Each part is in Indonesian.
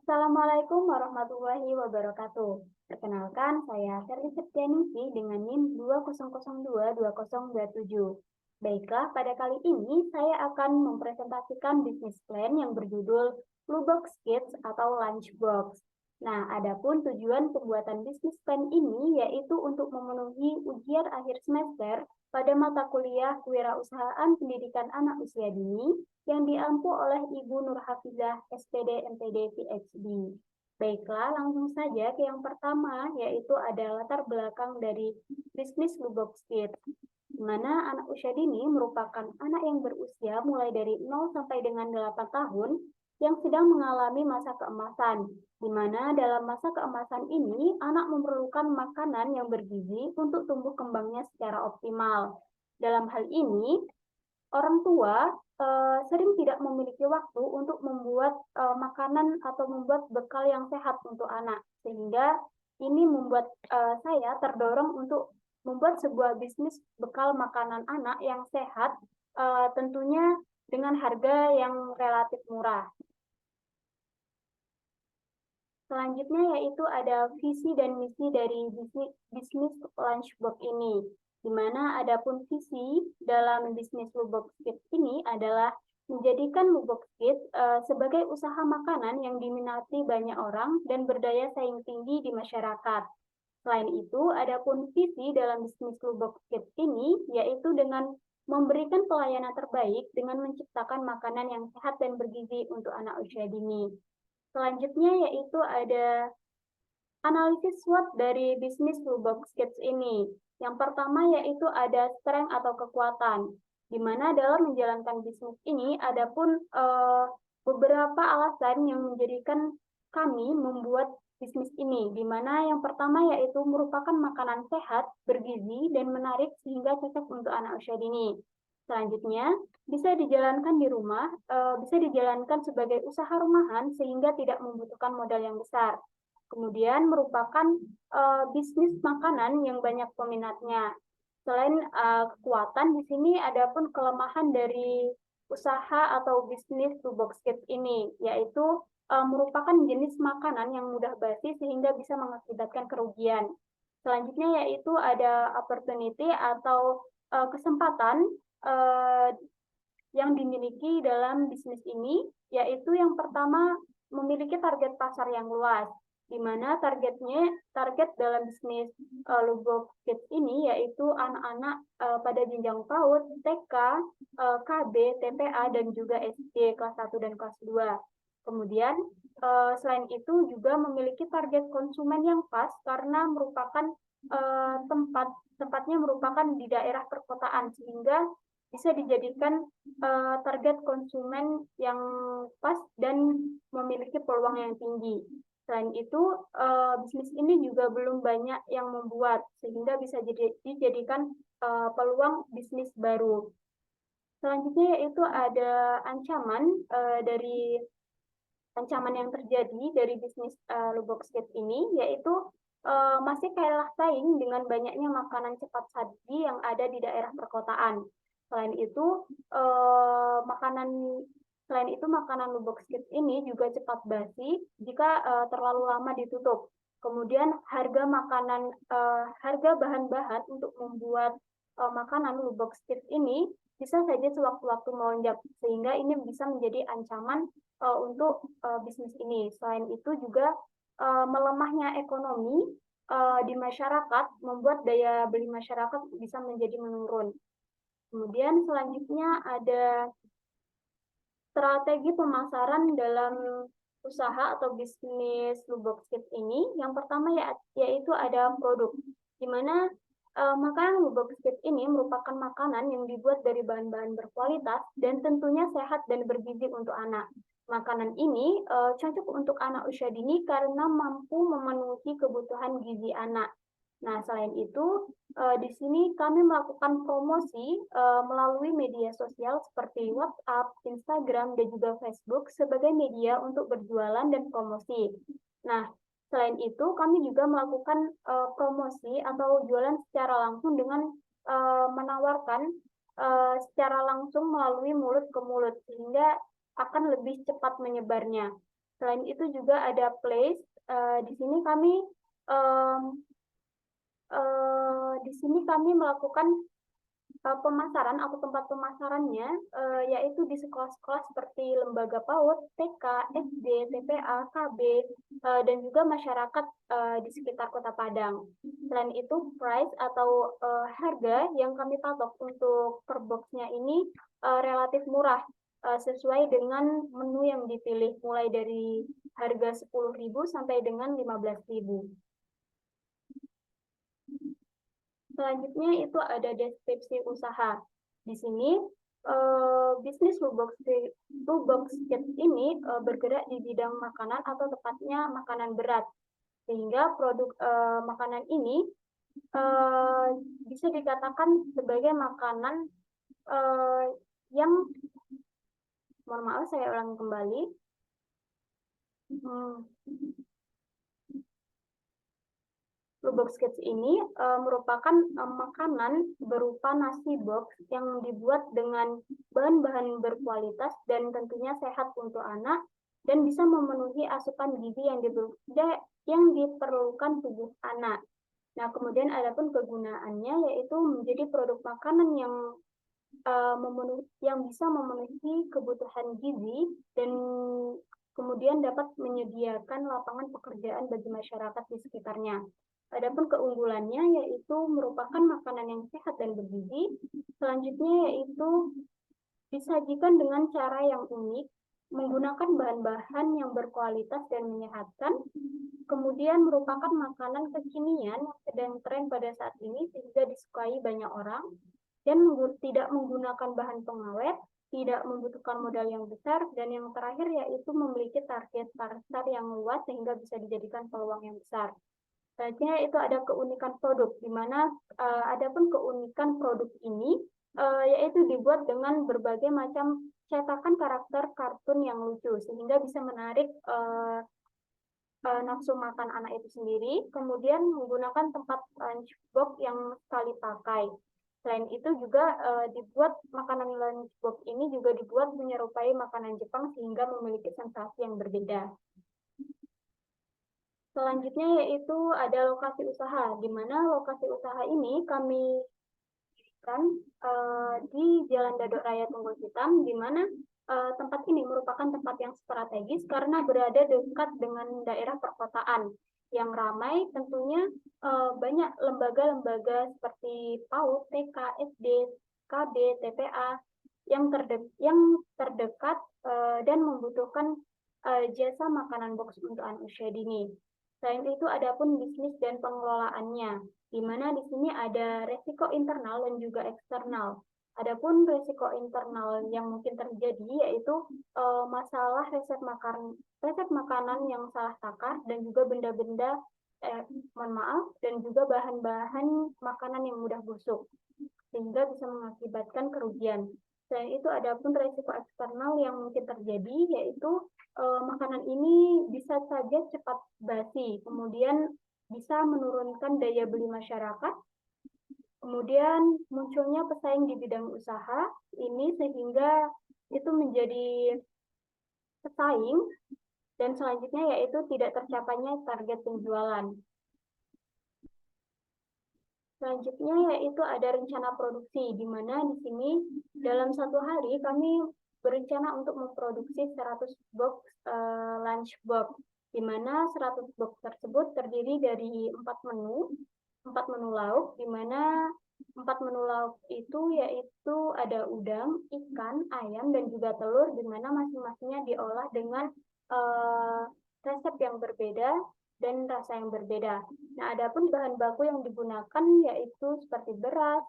Assalamualaikum warahmatullahi wabarakatuh. Perkenalkan, saya Serli Septianingsih dengan NIM 2002227. Baiklah, pada kali ini saya akan mempresentasikan bisnis plan yang berjudul Bluebox Kids atau Lunchbox. Nah, adapun tujuan pembuatan bisnis plan ini yaitu untuk memenuhi ujian akhir semester pada mata kuliah Kewirausahaan Pendidikan Anak Usia Dini yang diampu oleh Ibu Nur Hafizah, SPD, MPD, PhD. Baiklah, langsung saja ke yang pertama, yaitu ada latar belakang dari bisnis Bluebox Kids, di mana anak usia dini merupakan anak yang berusia mulai dari 0 sampai dengan 8 tahun yang sedang mengalami masa keemasan, di mana dalam masa keemasan ini anak memerlukan makanan yang bergizi untuk tumbuh kembangnya secara optimal. Dalam hal ini, orang tua sering tidak memiliki waktu untuk membuat makanan atau membuat bekal yang sehat untuk anak, sehingga ini membuat saya terdorong untuk membuat sebuah bisnis bekal makanan anak yang sehat, tentunya dengan harga yang relatif murah. Selanjutnya yaitu ada visi dan misi dari bisnis Lunchbox ini, di mana adapun visi dalam bisnis Bluebox Kids ini adalah menjadikan Bluebox Kids sebagai usaha makanan yang diminati banyak orang dan berdaya saing tinggi di masyarakat. Selain itu, adapun visi dalam bisnis Bluebox Kids ini yaitu dengan memberikan pelayanan terbaik dengan menciptakan makanan yang sehat dan bergizi untuk anak usia dini. Selanjutnya yaitu ada analisis SWOT dari bisnis Bluebox Kids ini. Yang pertama yaitu ada strength atau kekuatan, di mana dalam menjalankan bisnis ini ada pun beberapa alasan yang menjadikan kami membuat bisnis ini, di mana yang pertama yaitu merupakan makanan sehat, bergizi, dan menarik sehingga cocok untuk anak usia dini. Selanjutnya, bisa dijalankan di rumah, bisa dijalankan sebagai usaha rumahan sehingga tidak membutuhkan modal yang besar. Kemudian merupakan bisnis makanan yang banyak peminatnya. Selain kekuatan, di sini ada pun kelemahan dari usaha atau bisnis Bluebox Kids ini, yaitu merupakan jenis makanan yang mudah basi sehingga bisa mengakibatkan kerugian. Selanjutnya yaitu ada opportunity atau kesempatan yang dimiliki dalam bisnis ini, yaitu yang pertama memiliki target pasar yang luas, di mana target dalam bisnis Bluebox Kids ini yaitu anak-anak pada jenjang PAUD, TK, KB, TPA, dan juga SD kelas 1 dan kelas 2. Kemudian selain itu juga memiliki target konsumen yang pas karena merupakan tempatnya merupakan di daerah perkotaan sehingga bisa dijadikan target konsumen yang pas dan memiliki peluang yang tinggi. Selain itu, bisnis ini juga belum banyak yang membuat sehingga bisa dijadikan peluang bisnis baru. Selanjutnya yaitu ada ancaman yang terjadi dari bisnis Bluebox Kids ini, yaitu masih kalah saing dengan banyaknya makanan cepat saji yang ada di daerah perkotaan. Selain itu, makanan Bluebox Kids ini juga cepat basi jika terlalu lama ditutup. Kemudian harga bahan-bahan untuk membuat makanan Bluebox Kids ini bisa saja sewaktu-waktu melonjak, sehingga ini bisa menjadi ancaman untuk bisnis ini. Selain itu juga melemahnya ekonomi di masyarakat membuat daya beli masyarakat bisa menjadi menurun. Kemudian selanjutnya ada strategi pemasaran dalam usaha atau bisnis Bluebox Kids ini. Yang pertama yaitu ada produk, di mana makanan Bluebox Kids ini merupakan makanan yang dibuat dari bahan-bahan berkualitas dan tentunya sehat dan bergizi untuk anak. Makanan ini cocok untuk anak usia dini karena mampu memenuhi kebutuhan gizi anak. Nah, selain itu, di sini kami melakukan promosi melalui media sosial seperti WhatsApp, Instagram, dan juga Facebook sebagai media untuk berjualan dan promosi. Nah, selain itu, kami juga melakukan promosi atau jualan secara langsung dengan menawarkan secara langsung melalui mulut ke mulut, sehingga akan lebih cepat menyebarnya. Selain itu juga ada place. Di sini kami melakukan pemasaran atau tempat pemasarannya, yaitu di sekolah-sekolah seperti lembaga PAUD, TK, SD, TPA, KB, dan juga masyarakat di sekitar Kota Padang. Selain itu, price atau harga yang kami patok untuk per boxnya ini relatif murah, sesuai dengan menu yang dipilih, mulai dari harga 10.000 sampai dengan 15.000. Selanjutnya itu ada deskripsi usaha. Di sini bisnis Lubox Kids ini bergerak di bidang makanan atau tepatnya makanan berat, sehingga produk makanan ini bisa dikatakan sebagai makanan yang, mohon maaf saya ulangi kembali. Lubox Kids ini merupakan makanan berupa nasi box yang dibuat dengan bahan-bahan berkualitas dan tentunya sehat untuk anak dan bisa memenuhi asupan gizi yang diperlukan tubuh anak. Nah, kemudian adapun kegunaannya yaitu menjadi produk makanan yang bisa memenuhi kebutuhan gizi dan kemudian dapat menyediakan lapangan pekerjaan bagi masyarakat di sekitarnya. Adapun keunggulannya yaitu merupakan makanan yang sehat dan bergizi. Selanjutnya yaitu disajikan dengan cara yang unik, menggunakan bahan-bahan yang berkualitas dan menyehatkan. Kemudian merupakan makanan kekinian yang sedang tren pada saat ini sehingga disukai banyak orang dan tidak menggunakan bahan pengawet, tidak membutuhkan modal yang besar, dan yang terakhir yaitu memiliki target pasar yang luas sehingga bisa dijadikan peluang yang besar. Selanjutnya itu ada keunikan produk, di mana adapun keunikan produk ini yaitu dibuat dengan berbagai macam cetakan karakter kartun yang lucu, sehingga bisa menarik nafsu makan anak itu sendiri. Kemudian menggunakan tempat lunchbox yang sekali pakai. Selain itu juga dibuat makanan lunchbox ini juga dibuat menyerupai makanan Jepang sehingga memiliki sensasi yang berbeda. Selanjutnya yaitu ada lokasi usaha, di mana lokasi usaha ini kami dirikan di Jalan Dadok Raya Tunggul Hitam, di mana tempat ini merupakan tempat yang strategis karena berada dekat dengan daerah perkotaan yang ramai. Tentunya banyak lembaga-lembaga seperti PAUD, TK, SD, KB, TPA yang terdekat dan membutuhkan jasa makanan box untuk anak usia dini. Selain itu, adapun bisnis dan pengelolaannya, di mana di sini ada resiko internal dan juga eksternal. Adapun resiko internal yang mungkin terjadi yaitu masalah resep makanan yang salah takar dan juga benda-benda, dan juga bahan-bahan makanan yang mudah busuk, sehingga bisa mengakibatkan kerugian. Selain itu, adapun resiko eksternal yang mungkin terjadi yaitu makanan ini bisa saja cepat basi, kemudian bisa menurunkan daya beli masyarakat, kemudian munculnya pesaing di bidang usaha ini sehingga itu menjadi pesaing, dan selanjutnya yaitu tidak tercapainya target penjualan. Selanjutnya yaitu ada rencana produksi, di mana di sini dalam satu hari kami berencana untuk memproduksi 100 box lunchbox, di mana 100 box tersebut terdiri dari 4 menu lauk, di mana 4 menu lauk itu yaitu ada udang, ikan, ayam, dan juga telur, di mana masing-masingnya diolah dengan resep yang berbeda dan rasa yang berbeda. Nah, adapun bahan baku yang digunakan yaitu seperti beras,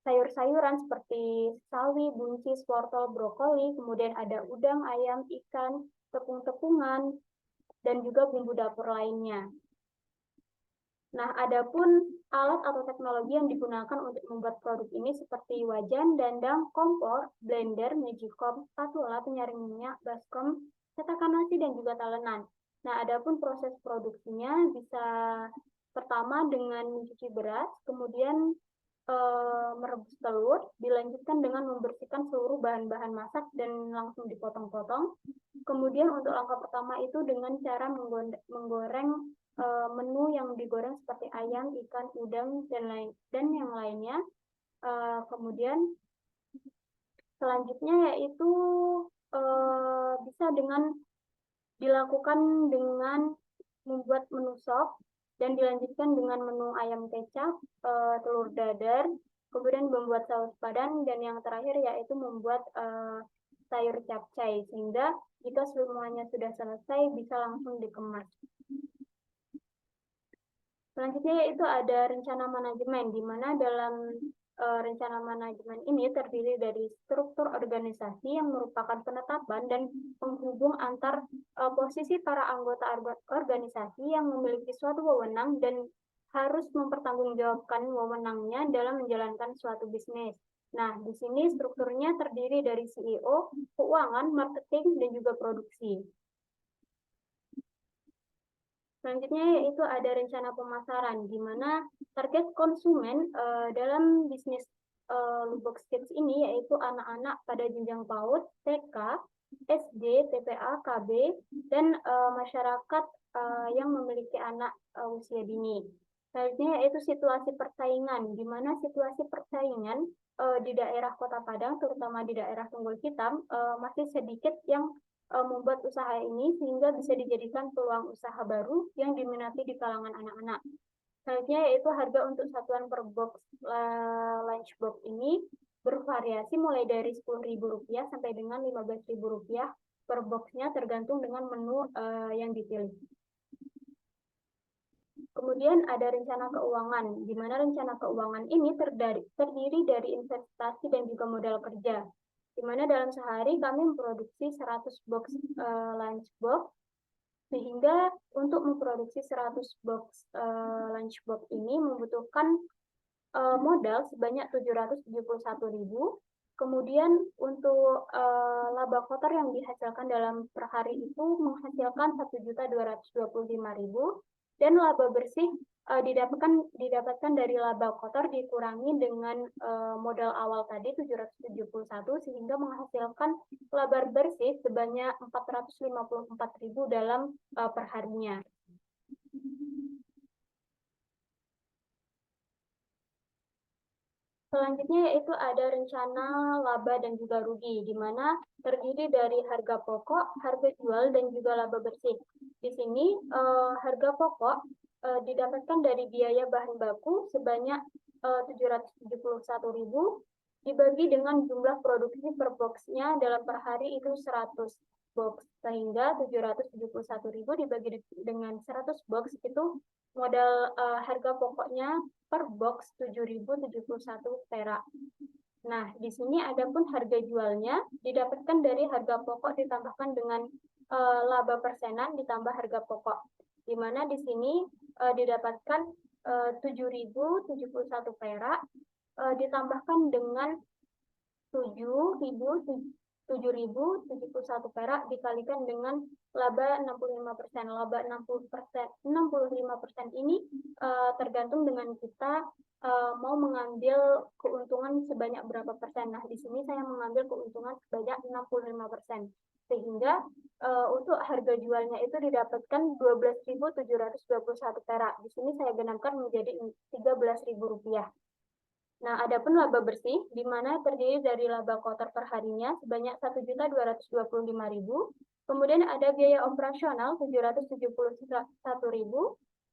sayur-sayuran seperti sawi, buncis, wortel, brokoli, kemudian ada udang, ayam, ikan, tepung-tepungan, dan juga bumbu dapur lainnya. Nah, adapun alat atau teknologi yang digunakan untuk membuat produk ini seperti wajan, dandang, kompor, blender, magicom, spatula, penyaring minyak, baskom, cetakan nasi, dan juga talenan. Nah, adapun proses produksinya bisa pertama dengan mencuci beras, kemudian merebus telur, dilanjutkan dengan membersihkan seluruh bahan-bahan masak dan langsung dipotong-potong. Kemudian untuk langkah pertama itu dengan cara menggoreng menu yang digoreng seperti ayam, ikan, udang, dan yang lainnya. Kemudian selanjutnya yaitu bisa dilakukan dengan membuat menu sop dan dilanjutkan dengan menu ayam kecap, telur dadar, kemudian membuat saus padang, dan yang terakhir yaitu membuat sayur capcay, sehingga jika semuanya sudah selesai bisa langsung dikemas. Selanjutnya yaitu ada rencana manajemen, di mana dalam rencana manajemen ini terdiri dari struktur organisasi yang merupakan penetapan dan penghubung antar posisi para anggota organisasi yang memiliki suatu wewenang dan harus mempertanggungjawabkan wewenangnya dalam menjalankan suatu bisnis. Nah, di sini strukturnya terdiri dari CEO, keuangan, marketing, dan juga produksi. Selanjutnya yaitu ada rencana pemasaran, di mana target konsumen dalam bisnis Lubox Kids ini yaitu anak-anak pada jenjang PAUD, TK, SD, TPA, KB, dan masyarakat yang memiliki anak usia dini. Selanjutnya yaitu situasi persaingan, di mana situasi persaingan di daerah Kota Padang, terutama di daerah Tunggul Hitam, masih sedikit yang membuat usaha ini sehingga bisa dijadikan peluang usaha baru yang diminati di kalangan anak-anak. Selanjutnya yaitu harga untuk satuan per box lunchbox ini bervariasi mulai dari Rp10.000 sampai dengan Rp15.000 per boxnya tergantung dengan menu yang dipilih. Kemudian ada rencana keuangan, di mana rencana keuangan ini terdiri dari investasi dan juga modal kerja. Di mana dalam sehari kami memproduksi 100 box lunchbox, sehingga untuk memproduksi 100 box lunchbox ini membutuhkan modal sebanyak 771.000. Kemudian untuk laba kotor yang dihasilkan dalam per hari itu menghasilkan 1.225.000, dan laba bersih didapatkan dari laba kotor dikurangi dengan modal awal tadi 771, sehingga menghasilkan laba bersih sebanyak 454.000 dalam perharinya. Selanjutnya yaitu ada rencana laba dan juga rugi, di mana terdiri dari harga pokok, harga jual, dan juga laba bersih. Di sini harga pokok didapatkan dari biaya bahan baku sebanyak 771.000 dibagi dengan jumlah produksi per boxnya dalam per hari itu 100 box, sehingga 771.000 dibagi dengan 100 box itu modal harga pokoknya per box 7.071 perak. Nah, di sini adapun harga jualnya didapatkan dari harga pokok ditambahkan dengan laba persenan ditambah harga pokok, di mana di sini didapatkan 7.071 perak ditambahkan dengan 7.071 perak dikalikan dengan laba 65%. Laba 65% ini tergantung dengan kita mau mengambil keuntungan sebanyak berapa persen. Nah, di sini saya mengambil keuntungan sebanyak 65%. Sehingga untuk harga jualnya itu didapatkan 12.721 perak. Di sini saya genapkan menjadi Rp13.000. Nah, adapun laba bersih, di mana terdiri dari laba kotor per harinya sebanyak 1.225.000, kemudian ada biaya operasional 771.000,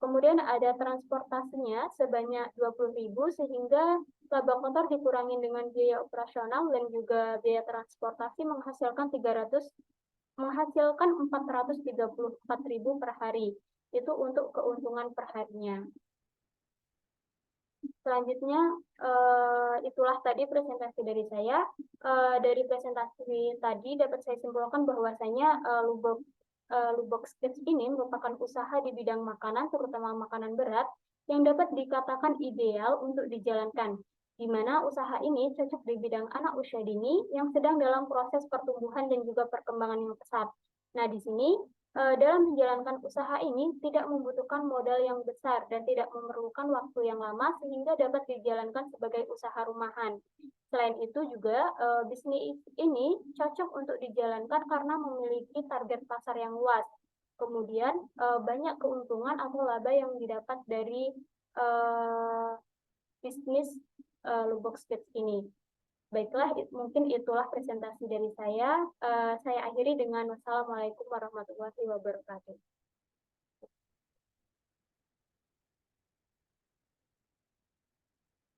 kemudian ada transportasinya sebanyak 20.000, sehingga laba kotor dikurangi dengan biaya operasional dan juga biaya transportasi menghasilkan 434.000 per hari. Itu untuk keuntungan per harinya. Selanjutnya, itulah tadi presentasi dari saya. Dari presentasi tadi dapat saya simpulkan bahwasanya Lubox Kids ini merupakan usaha di bidang makanan, terutama makanan berat, yang dapat dikatakan ideal untuk dijalankan, di mana usaha ini cocok di bidang anak usia dini yang sedang dalam proses pertumbuhan dan juga perkembangan yang pesat. Nah, di sini Dalam menjalankan usaha ini tidak membutuhkan modal yang besar dan tidak memerlukan waktu yang lama sehingga dapat dijalankan sebagai usaha rumahan. Selain itu juga bisnis ini cocok untuk dijalankan karena memiliki target pasar yang luas. Kemudian banyak keuntungan atau laba yang didapat dari bisnis Lubbock Speech ini. Baiklah, mungkin itulah presentasi dari saya. Saya akhiri dengan wassalamualaikum warahmatullahi wabarakatuh.